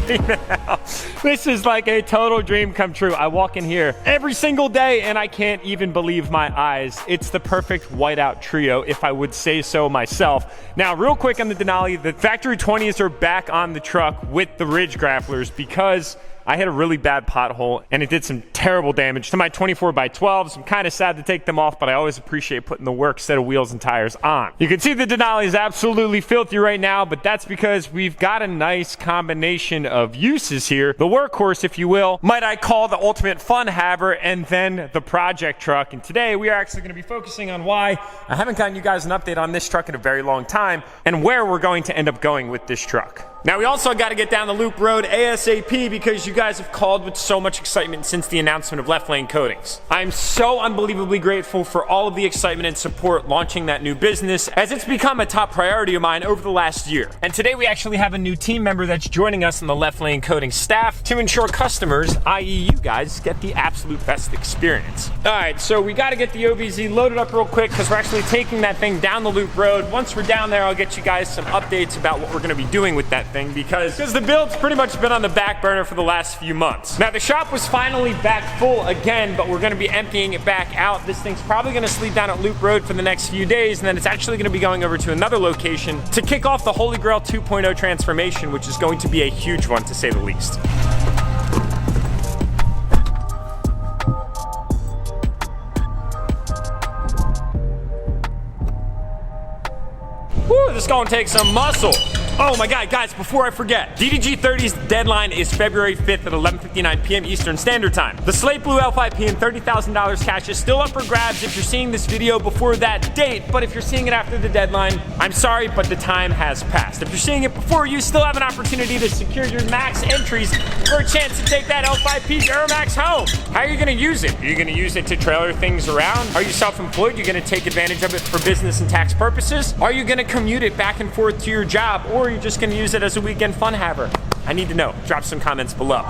right now. This is like a total dream come true. I walk in here every single day and I can't even believe my eyes. It's the perfect whiteout trio, if I would say so myself. Now, real quick on the Denali, the factory 20s are back on the truck with the ridge grapplers because I hit a really bad pothole and it did some terrible damage to my 24x12s. I'm kind of sad to take them off, but I always appreciate putting the work set of wheels and tires on. You can see the Denali is absolutely filthy right now, but that's because we've got a nice combination of uses here. The workhorse, if you will, might I call the ultimate fun haver, and then the project truck. And today we are actually going to be focusing on why I haven't gotten you guys an update on this truck in a very long time and where we're going to end up going with this truck. Now, we also got to get down the loop road ASAP because you guys have called with so much excitement since the announcement of Left Lane Coatings. I'm so unbelievably grateful for all of the excitement and support launching that new business, as it's become a top priority of mine over the last year. And today we actually have a new team member that's joining us on the Left Lane Coatings staff to ensure customers, i.e. you guys, get the absolute best experience. All right, so we got to get the OBZ loaded up real quick because we're actually taking that thing down the loop road. Once we're down there, I'll get you guys some updates about what we're going to be doing with that thing, because the build's pretty much been on the back burner for the last few months. Now, the shop was finally back full again, but we're going to be emptying it back out. This thing's probably going to sleep down at Loop Road for the next few days, and then it's actually going to be going over to another location to kick off the Holy Grail 2.0 transformation, which is going to be a huge one, to say the least. Woo, this is going to take some muscle. Oh my God, guys, before I forget, DDG 30's deadline is February 5th at 11:59 p.m. Eastern Standard Time. The Slate Blue L5P and $30,000 cash is still up for grabs if you're seeing this video before that date, but if you're seeing it after the deadline, I'm sorry, but the time has passed. If you're seeing it before, you still have an opportunity to secure your max entries for a chance to take that L5P Duramax home. How are you gonna use it? Are you gonna use it to trailer things around? Are you self-employed? You're gonna take advantage of it for business and tax purposes? Are you gonna commute it back and forth to your job, or are you just gonna use it as a weekend fun haver? I need to know. Drop some comments below.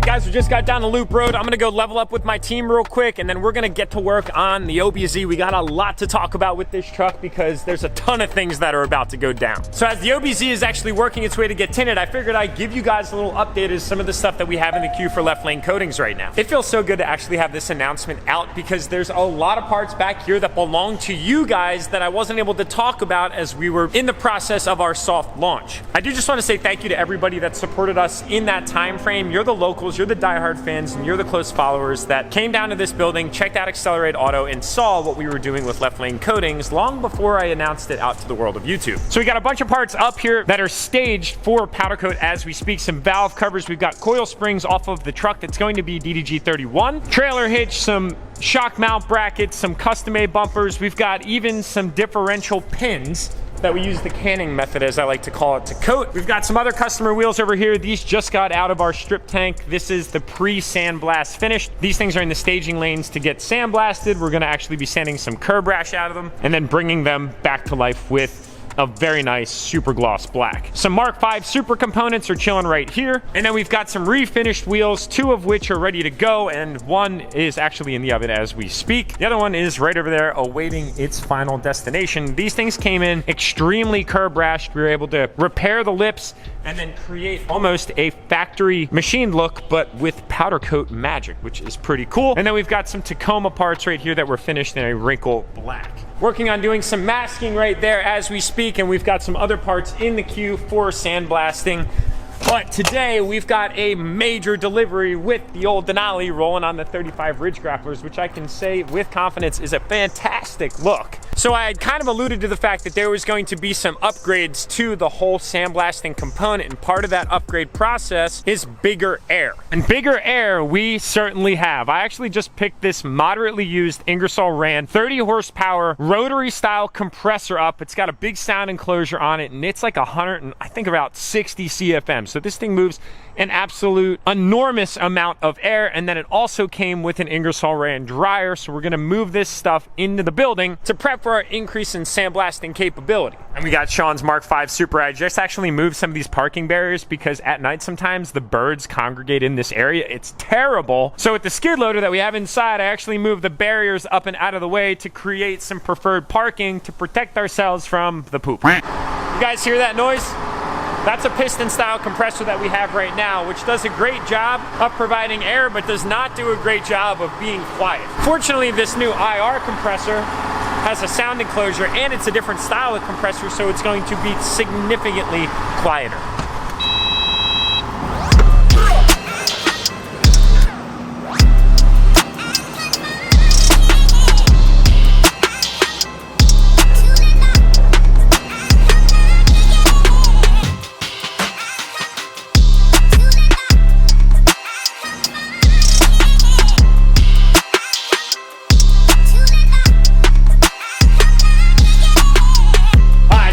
Guys, we just got down the loop road. I'm gonna go level up with my team real quick, and then we're gonna get to work on the OBZ. We got a lot to talk about with this truck because there's a ton of things that are about to go down. So as the OBZ is actually working its way to get tinted, I figured I'd give you guys a little update as some of the stuff that we have in the queue for Left Lane Coatings right now. It feels so good to actually have this announcement out because there's a lot of parts back here that belong to you guys that I wasn't able to talk about as we were in the process of our soft launch. I do just want to say thank you to everybody that supported us in that time frame. You're the locals, you're the diehard fans, and you're the close followers that came down to this building, checked out Accelerate Auto, and saw what we were doing with Left Lane Coatings long before I announced it out to the world of YouTube. So we got a bunch of parts up here that are staged for powder coat as we speak. Some valve covers. We've got coil springs off of the truck that's going to be DDG 31. Trailer hitch, some shock mount brackets, some custom-made bumpers. We've got even some differential pins that we use the canning method, as I like to call it, to coat. We've got some other customer wheels over here. These just got out of our strip tank. This is the pre-sandblast finish. These things are in the staging lanes to get sandblasted. We're gonna actually be sanding some curb rash out of them and then bringing them back to life with a very nice super gloss black. Some Mark V super components are chilling right here. And then we've got some refinished wheels, two of which are ready to go, and one is actually in the oven as we speak. The other one is right over there awaiting its final destination. These things came in extremely curb rashed. We were able to repair the lips and then create almost a factory machined look, but with powder coat magic, which is pretty cool. And then we've got some Tacoma parts right here that were finished in a wrinkle black. Working on doing some masking right there as we speak, and we've got some other parts in the queue for sandblasting. But today we've got a major delivery with the old Denali rolling on the 35 Ridge Grapplers, which I can say with confidence is a fantastic look. So I had kind of alluded to the fact that there was going to be some upgrades to the whole sandblasting component, and part of that upgrade process is bigger air. And bigger air we certainly have. I actually just picked this moderately used Ingersoll Rand 30 horsepower rotary style compressor up. It's got a big sound enclosure on it, and it's like 100 and I think about 60 CFM. So this thing moves an absolute enormous amount of air, and then it also came with an Ingersoll Rand dryer. So we're gonna move this stuff into the building to prep for our increase in sandblasting capability. And we got Sean's Mark V Super. I just actually moved some of these parking barriers because at night sometimes the birds congregate in this area. It's terrible. So with the skid loader that we have inside, I actually moved the barriers up and out of the way to create some preferred parking to protect ourselves from the poop. You guys hear that noise? That's a piston style compressor that we have right now, which does a great job of providing air, but does not do a great job of being quiet. Fortunately, this new IR compressor has a sound enclosure, and it's a different style of compressor, so it's going to be significantly quieter.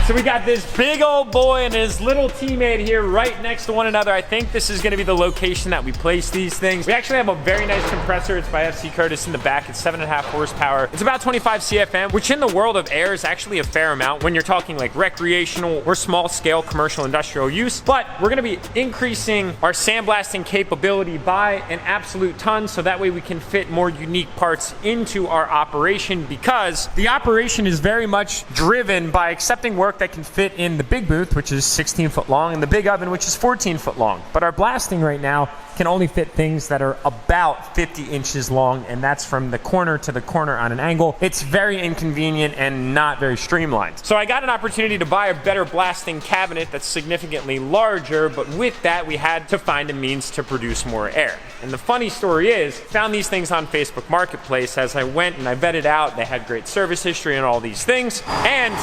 So we got this big old boy and his little teammate here right next to one another. I think this is gonna be the location that we place these things. We actually have a very nice compressor. It's by FC Curtis in the back. It's 7.5 horsepower. It's about 25 CFM, which in the world of air is actually a fair amount when you're talking like recreational or small scale commercial industrial use. But we're gonna be increasing our sandblasting capability by an absolute ton, so that way we can fit more unique parts into our operation, because the operation is very much driven by accepting work that can fit in the big booth, which is 16 foot long, and the big oven, which is 14 foot long. But our blasting right now can only fit things that are about 50 inches long, and that's from the corner to the corner on an angle. It's very inconvenient and not very streamlined. So I got an opportunity to buy a better blasting cabinet that's significantly larger, but with that we had to find a means to produce more air. And the funny story is, found these things on Facebook Marketplace. As I went and I vetted out, they had great service history and all these things, and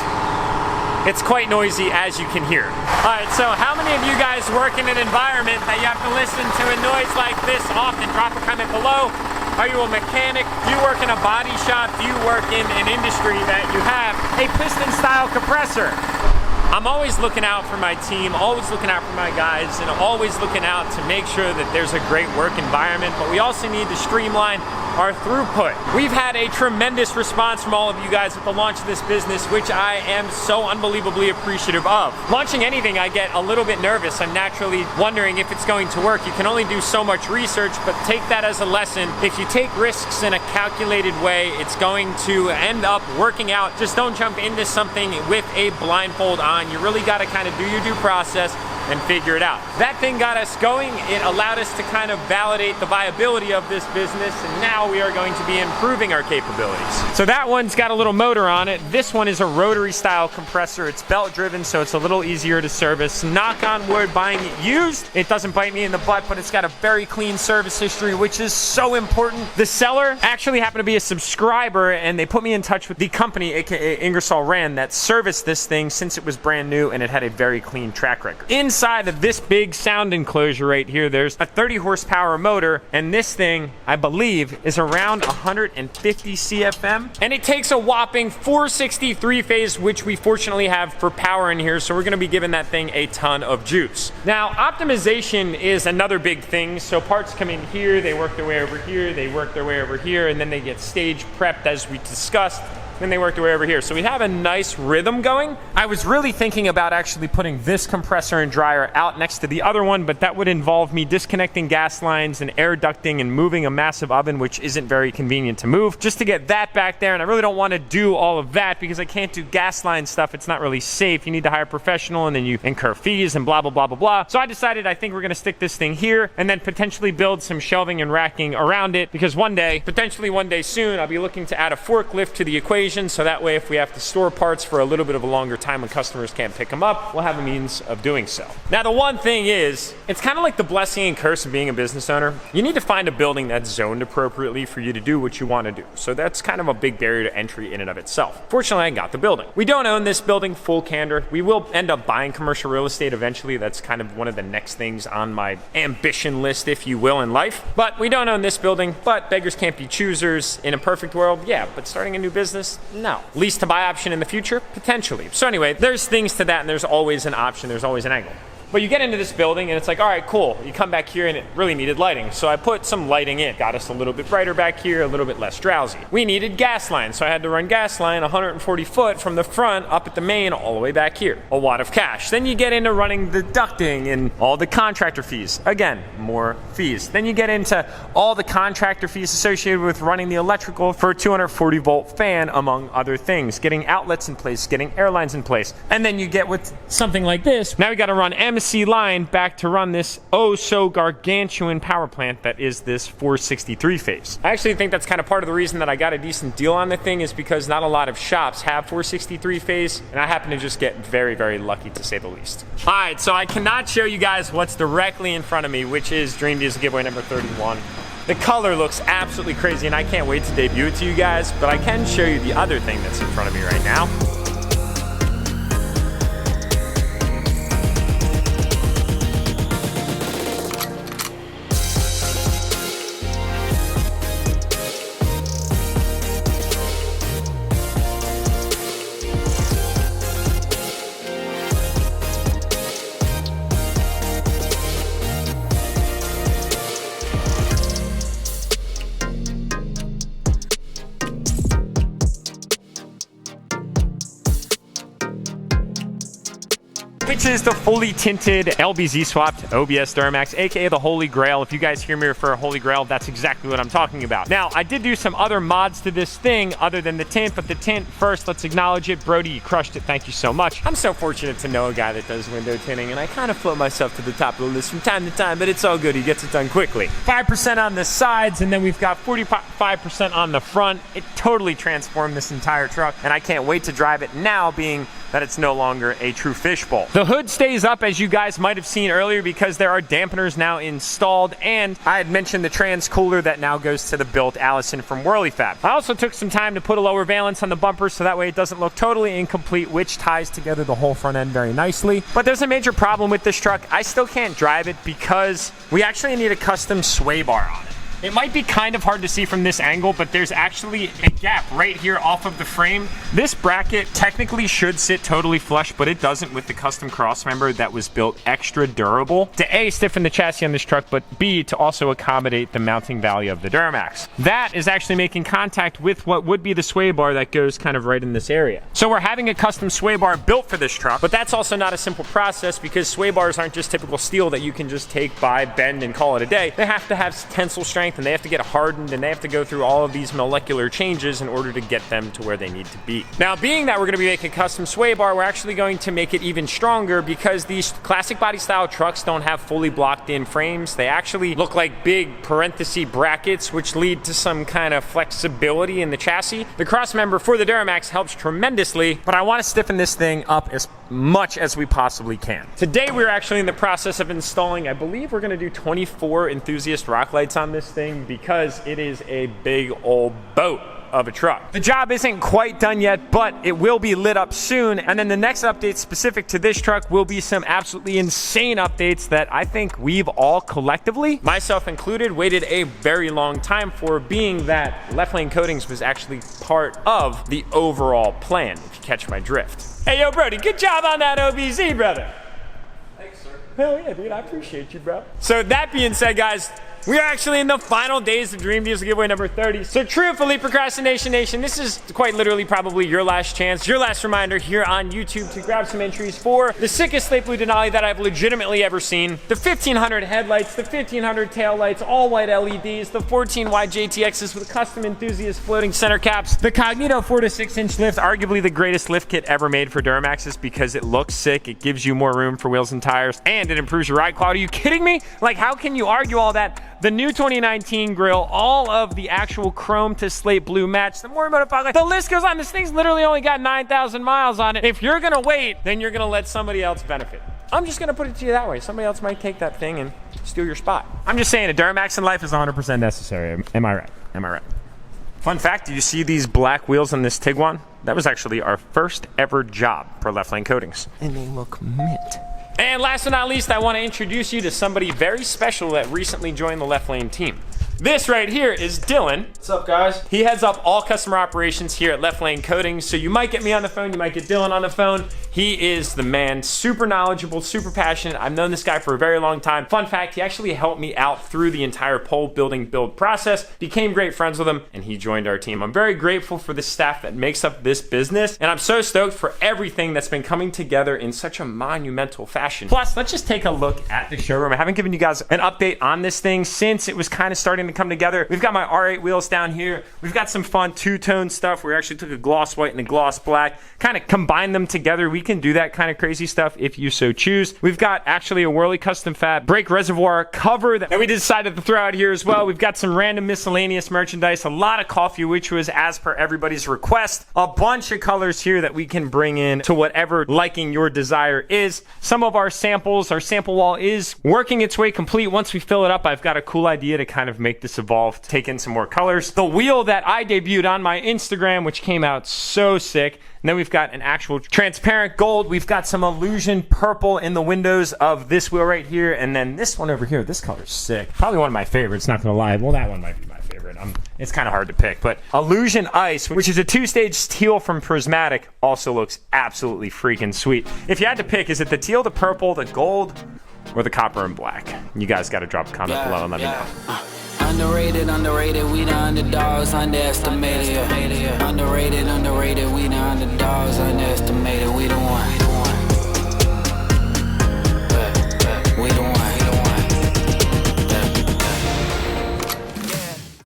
it's quite noisy, as you can hear. All right, so how many of you guys work in an environment that you have to listen to a noise like this often? Drop a comment below. Are you a mechanic? Do you work in a body shop? Do you work in an industry that you have a piston style compressor? I'm always looking out for my team, always looking out for my guys, and always looking out to make sure that there's a great work environment, but we also need to streamline our throughput. We've had a tremendous response from all of you guys with the launch of this business, which I am so unbelievably appreciative of. Launching anything, I get a little bit nervous. I'm naturally wondering if it's going to work. You can only do so much research, but take that as a lesson. If you take risks in a calculated way, it's going to end up working out. Just don't jump into something with a blindfold on. You really got to kind of do your due process and figure it out. That thing got us going. It allowed us to kind of validate the viability of this business, and now we are going to be improving our capabilities. So that one's got a little motor on it. This one is a rotary style compressor. It's belt driven, so it's a little easier to service. Knock on wood, buying it used, it doesn't bite me in the butt, but it's got a very clean service history, which is so important. The seller actually happened to be a subscriber, and they put me in touch with the company, aka Ingersoll Rand, that serviced this thing since it was brand new, and it had a very clean track record. Inside of this big sound enclosure right here, there's a 30 horsepower motor, and this thing, I believe, is around 150 CFM, and it takes a whopping 463 phase, which we fortunately have for power in here, so we're gonna be giving that thing a ton of juice. Now, optimization is another big thing. So parts come in here, they work their way over here, they work their way over here, and then they get stage prepped as we discussed. Then they work their way over here. So we have a nice rhythm going. I was really thinking about actually putting this compressor and dryer out next to the other one, but that would involve me disconnecting gas lines and air ducting and moving a massive oven, which isn't very convenient to move, just to get that back there. And I really don't want to do all of that because I can't do gas line stuff. It's not really safe. You need to hire a professional, and then you incur fees and blah, blah, blah, blah, blah. So I decided I think we're going to stick this thing here and then potentially build some shelving and racking around it, because one day, potentially one day soon, I'll be looking to add a forklift to the equation occasion, so that way if we have to store parts for a little bit of a longer time when customers can't pick them up, we'll have a means of doing so. Now, the one thing is, it's kind of like the blessing and curse of being a business owner. You need to find a building that's zoned appropriately for you to do what you want to do. So that's kind of a big barrier to entry in and of itself. Fortunately, I got the building. We don't own this building, full candor. We will end up buying commercial real estate eventually. That's kind of one of the next things on my ambition list, if you will, in life. But we don't own this building, but beggars can't be choosers. In a perfect world, yeah, but starting a new business, no. Lease to buy option in the future, potentially. So anyway, there's things to that, and there's always an option, there's always an angle. But you get into this building and it's like, all right, cool. You come back here and it really needed lighting. So I put some lighting in. Got us a little bit brighter back here, a little bit less drowsy. We needed gas line. So I had to run gas line 140 foot from the front up at the main all the way back here. A wad of cash. Then you get into running the ducting and all the contractor fees. Again, more fees. Then you get into all the contractor fees associated with running the electrical for a 240 volt fan, among other things. Getting outlets in place, getting air lines in place. And then you get with something like this. Now we got to run MC line back to run this oh so gargantuan power plant that is this 463 phase. I actually think that's kind of part of the reason that I got a decent deal on the thing, is because not a lot of shops have 463 phase, and I happen to just get very, very lucky, to say the least. All right, so I cannot show you guys what's directly in front of me, which is Dream Diesel giveaway number 31. The color looks absolutely crazy, and I can't wait to debut it to you guys, but I can show you the other thing that's in front of me right now. Which is the fully tinted LBZ swapped OBS Duramax, aka the Holy Grail. If you guys hear me refer to Holy Grail, that's exactly what I'm talking about. Now, I did do some other mods to this thing other than the tint, but the tint first, let's acknowledge it. Brody, you crushed it. Thank you so much. I'm so fortunate to know a guy that does window tinting, and I kind of float myself to the top of the list from time to time, but it's all good. He gets it done quickly. 5% on the sides, and then we've got 45% on the front. It totally transformed this entire truck, and I can't wait to drive it now, being that it's no longer a true fishbowl. The hood stays up, as you guys might have seen earlier, because there are dampeners now installed, and I had mentioned the trans cooler that now goes to the built Allison from WhirlyFab. I also took some time to put a lower valance on the bumper so that way it doesn't look totally incomplete, which ties together the whole front end very nicely. But there's a major problem with this truck. I still can't drive it because we actually need a custom sway bar on it. It might be kind of hard to see from this angle, but there's actually a gap right here off of the frame. This bracket technically should sit totally flush, but it doesn't with the custom cross member that was built extra durable to A, stiffen the chassis on this truck, but B, to also accommodate the mounting value of the Duramax. That is actually making contact with what would be the sway bar that goes kind of right in this area. So we're having a custom sway bar built for this truck, but that's also not a simple process because sway bars aren't just typical steel that you can just take, buy, bend, and call it a day. They have to have tensile strength, and they have to get hardened, and they have to go through all of these molecular changes in order to get them to where they need to be. Now, being that we're going to be making a custom sway bar, we're actually going to make it even stronger because these classic body style trucks don't have fully blocked in frames. They actually look like big parenthesis brackets, which lead to some kind of flexibility in the chassis. The cross member for the Duramax helps tremendously, but I want to stiffen this thing up as much as we possibly can. Today, we're actually in the process of installing, I believe we're going to do 24 enthusiast rock lights on this thing because it is a big old boat of a truck. The job isn't quite done yet, but it will be lit up soon. And then the next update specific to this truck will be some absolutely insane updates that I think we've all collectively, myself included, waited a very long time for, being that left lane coatings was actually part of the overall plan, if you catch my drift. Hey, yo, Brody, good job on that OBZ, brother. Thanks, sir. Hell yeah, dude, I appreciate you, bro. So that being said, guys, we are actually in the final days of Dream Diesel giveaway number 30. So truthfully, Procrastination Nation, this is quite literally probably your last chance, your last reminder here on YouTube to grab some entries for the sickest slate blue Denali that I've legitimately ever seen. The 1500 headlights, the 1500 taillights, all white LEDs, the 14 wide JTXs with custom enthusiast floating center caps, the Cognito 4 to 6 inch lift, arguably the greatest lift kit ever made for Duramaxes because it looks sick, it gives you more room for wheels and tires, and it improves your ride quality. Are you kidding me? Like, how can you argue all that? the new 2019 grill, all of the actual chrome to slate blue match, the more motherfucker, the list goes on. This thing's literally only got 9,000 miles on it. If you're gonna wait, then you're gonna let somebody else benefit. I'm just gonna put it to you that way. Somebody else might take that thing and steal your spot. I'm just saying a Duramax in life is 100% necessary. Am I right? Am I right? Fun fact, do you see these black wheels on this Tiguan? That was actually our first ever job for Left Lane Coatings. And they look mint. And last but not least, I want to introduce you to somebody very special that recently joined the Left Lane team. This right here is Dylan. What's up, guys? He heads up all customer operations here at Left Lane Coatings. So you might get me on the phone, you might get Dylan on the phone. He is the man, super knowledgeable, super passionate. I've known this guy for a very long time. Fun fact, he actually helped me out through the entire pole building build process, became great friends with him, and he joined our team. I'm very grateful for the staff that makes up this business, and I'm so stoked for everything that's been coming together in such a monumental fashion. Plus, let's just take a look at the showroom. I haven't given you guys an update on this thing since it was kind of starting to come together. We've got my R8 wheels down here. We've got some fun two-tone stuff. We actually took a gloss white and a gloss black, kind of combined them together. We can do that kind of crazy stuff if you so choose. We've got actually a Whirly custom fab brake reservoir cover that we decided to throw out here as well. We've got some random miscellaneous merchandise, a lot of coffee, which was as per everybody's request, a bunch of colors here that we can bring in to whatever liking your desire is. Some of our samples, our sample wall is working its way complete. Once we fill it up, I've got a cool idea to kind of make this evolve, take in some more colors. The wheel that I debuted on my Instagram, which came out so sick. And then we've got an actual transparent gold. We've got some illusion purple in the windows of this wheel right here. And then this one over here, this color's sick. Probably one of my favorites, not gonna lie. Well, that one might be my favorite. It's kind of hard to pick, but Illusion Ice, which is a two-stage teal from Prismatic, also looks absolutely freaking sweet. If you had to pick, is it the teal, the purple, the gold, or the copper and black? You guys got to drop a comment below and let me know. Underrated, we the underdogs, underestimated. Underrated, we the underdogs, underestimated. We the one.